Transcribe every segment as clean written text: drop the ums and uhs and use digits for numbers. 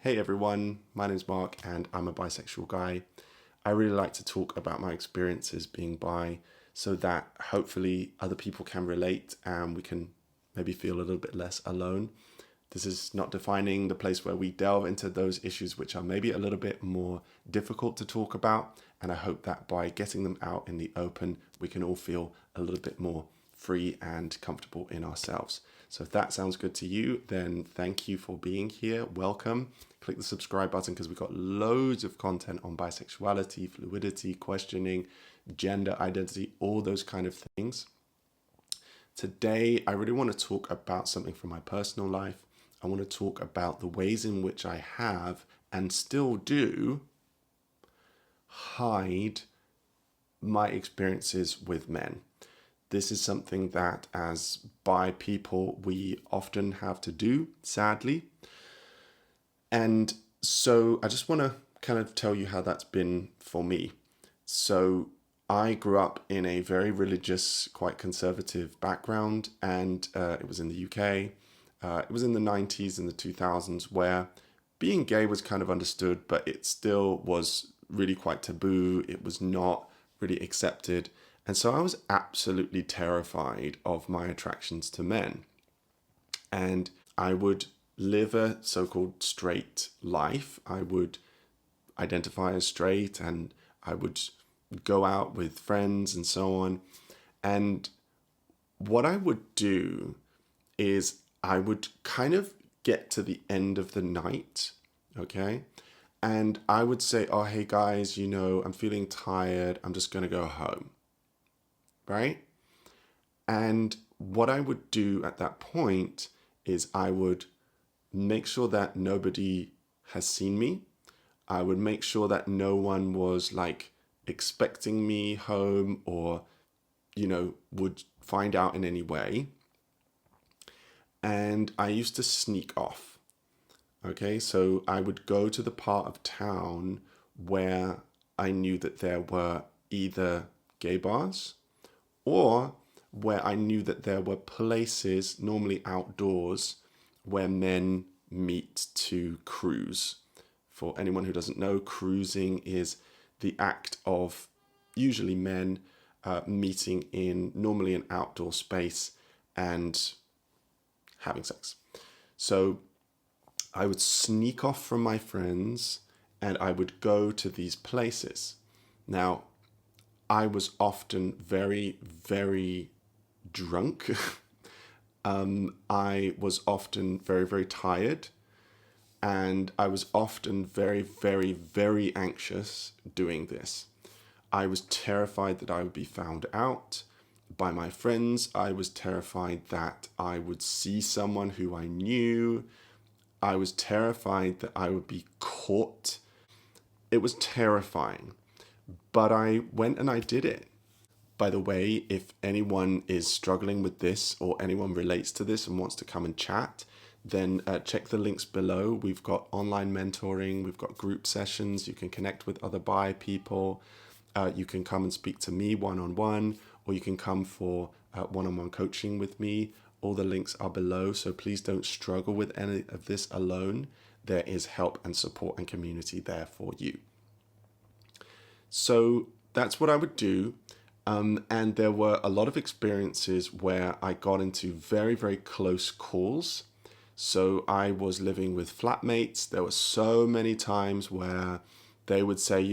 Hey everyone, my name's Mark and I'm a bisexual guy. I really like to talk about my experiences being bi so that hopefully other people can relate and we can maybe feel a little bit less alone. This is not defining the place where we delve into those issues which are maybe a little bit more difficult to talk about. And I hope that by getting them out in the open, we can all feel a little bit more free and comfortable in ourselves. So if that sounds good to you, then thank you for being here. Welcome. Click the subscribe button because we've got loads of content on bisexuality, fluidity, questioning, gender identity, all those kind of things. Today, I really want to talk about something from my personal life. I want to talk about the ways in which I have and still do hide my experiences with men. This is something that as bi people, we often have to do, sadly. And so I just want to kind of tell you how that's been for me. So I grew up in a very religious, quite conservative background, and it was in the UK. It was in the 90s and the 2000s where being gay was kind of understood, but it still was really quite taboo. It was not really accepted. And so I was absolutely terrified of my attractions to men. And I would live a so-called straight life. I would identify as straight and I would go out with friends and so on. And what I would do is I would kind of get to the end of the night, okay? And I would say, oh, hey guys, I'm feeling tired. I'm just going to go home, right? And what I would do at that point is I would make sure that nobody has seen me. I would make sure that no one was like expecting me home or, would find out in any way. And I used to sneak off. Okay, so I would go to the part of town where I knew that there were either gay bars or where I knew that there were places, normally outdoors, where men meet to cruise. For anyone who doesn't know, cruising is the act of usually men meeting in normally an outdoor space and having sex. So I would sneak off from my friends and I would go to these places. Now, I was often very, very drunk. I was often very, very tired. And I was often very, very, very anxious doing this. I was terrified that I would be found out by my friends. I was terrified that I would see someone who I knew. I was terrified that I would be caught. It was terrifying. But I went and I did it. By the way, if anyone is struggling with this or anyone relates to this and wants to come and chat, then check the links below. We've got online mentoring, we've got group sessions, you can connect with other bi people, you can come and speak to me one-on-one, or you can come for one-on-one coaching with me. All the links are below, so please don't struggle with any of this alone. There is help and support and community there for you. So that's what I would do. And there were a lot of experiences where I got into very, very close calls. So I was living with flatmates. There were so many times where they would say,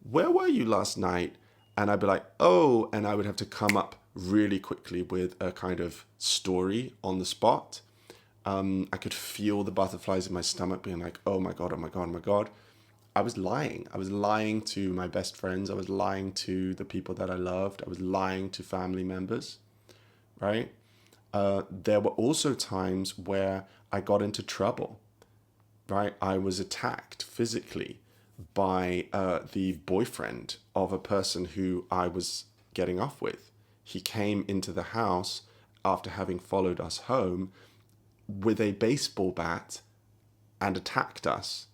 where were you last night? And I'd be like, oh, and I would have to come up really quickly with a kind of story on the spot. I could feel the butterflies in my stomach being like, oh my God, oh my God, oh my God. I was lying. I was lying to my best friends. I was lying to the people that I loved. I was lying to family members, right? There were also times where I got into trouble, right? I was attacked physically by the boyfriend of a person who I was getting off with. He came into the house after having followed us home with a baseball bat and attacked us.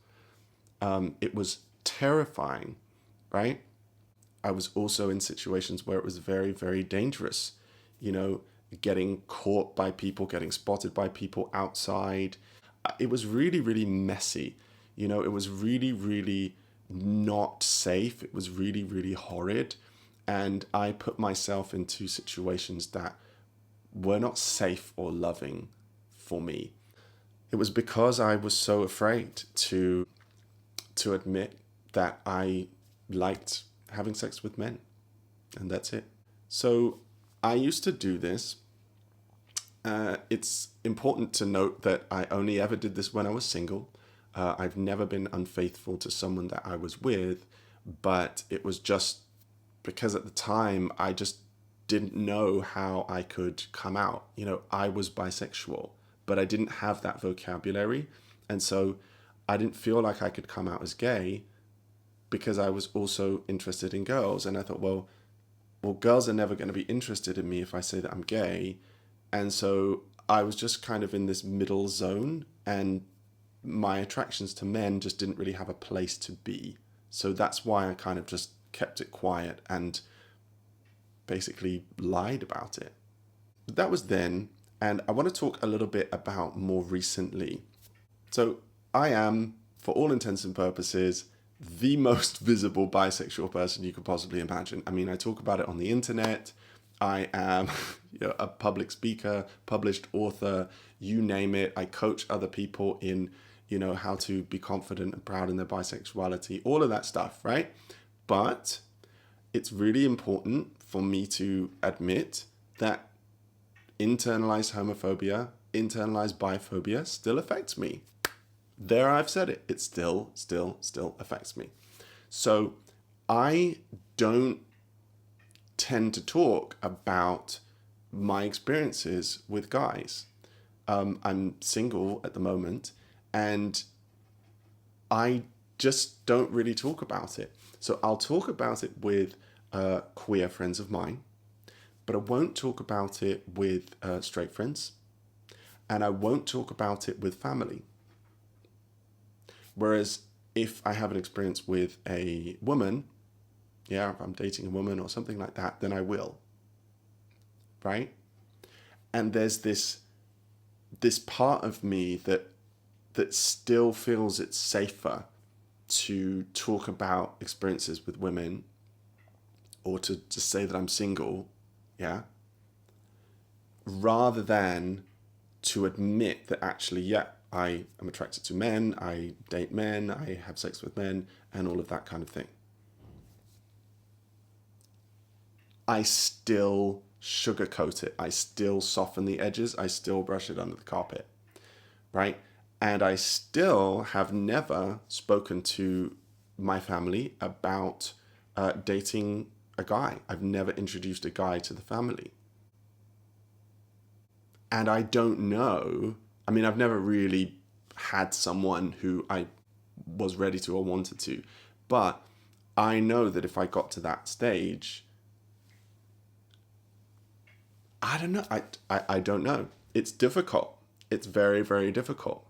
It was terrifying, right? I was also in situations where it was very, very dangerous, getting caught by people, getting spotted by people outside. it was really, really messy. It was really, really not safe. It was really, really horrid. And I put myself into situations that were not safe or loving for me. It was because I was so afraid to admit that I liked having sex with men, and that's it. So I used to do this. It's important to note that I only ever did this when I was single. I've never been unfaithful to someone that I was with, but it was just because at the time I just didn't know how I could come out. I was bisexual, but I didn't have that vocabulary. And so I didn't feel like I could come out as gay because I was also interested in girls. And I thought, well, girls are never going to be interested in me if I say that I'm gay. And so I was just kind of in this middle zone, and my attractions to men just didn't really have a place to be. So that's why I kind of just kept it quiet and basically lied about it. But that was then, and I want to talk a little bit about more recently. So I am, for all intents and purposes, the most visible bisexual person you could possibly imagine. I mean, I talk about it on the internet. I am a public speaker, published author, you name it. I coach other people in, how to be confident and proud in their bisexuality, all of that stuff, right? But it's really important for me to admit that internalized homophobia, internalized biphobia still affects me. There, I've said it. It still affects me. So I don't tend to talk about my experiences with guys. I'm single at the moment, and I just don't really talk about it. So I'll talk about it with queer friends of mine, but I won't talk about it with straight friends, and I won't talk about it with family. Whereas if I have an experience with a woman, if I'm dating a woman or something like that, then I will, right? And there's this part of me that still feels it's safer to talk about experiences with women, or to say that I'm single, rather than to admit that actually, I am attracted to men, I date men, I have sex with men, and all of that kind of thing. I still sugarcoat it. I still soften the edges. I still brush it under the carpet, right? And I still have never spoken to my family about dating a guy. I've never introduced a guy to the family. And I don't know, I've never really had someone who I was ready to or wanted to, but I know that if I got to that stage, I don't know. I don't know. It's difficult. It's very, very difficult.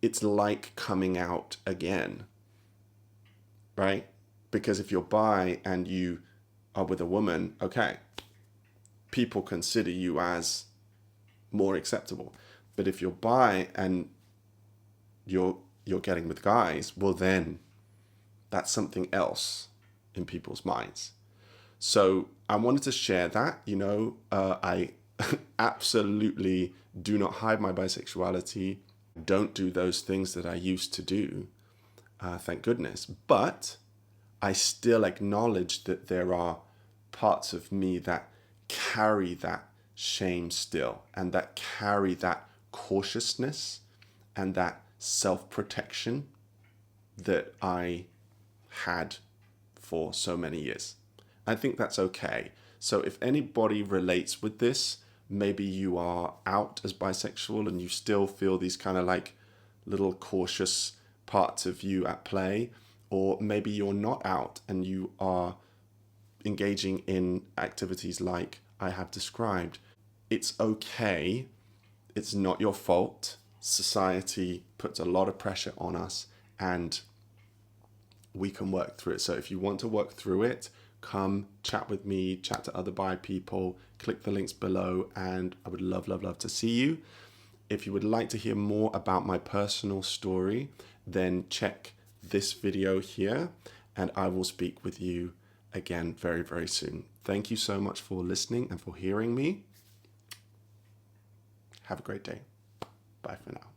It's like coming out again, right? Because if you're bi and you are with a woman, okay, people consider you as more acceptable. But if you're bi and you're getting with guys, well then that's something else in people's minds. So I wanted to share that. I absolutely do not hide my bisexuality. Don't do those things that I used to do, thank goodness. But I still acknowledge that there are parts of me that carry that shame still, and that carry that cautiousness and that self-protection that I had for so many years. I think that's okay. So if anybody relates with this, maybe you are out as bisexual and you still feel these kind of like little cautious parts of you at play, or maybe you're not out and you are engaging in activities like I have described. It's okay. It's not your fault. Society puts a lot of pressure on us, and we can work through it. So if you want to work through it, come chat with me, chat to other bi people, click the links below, and I would love to see you. If you would like to hear more about my personal story, then check this video here, and I will speak with you again very, very soon. Thank you so much for listening and for hearing me. Have a great day. Bye for now.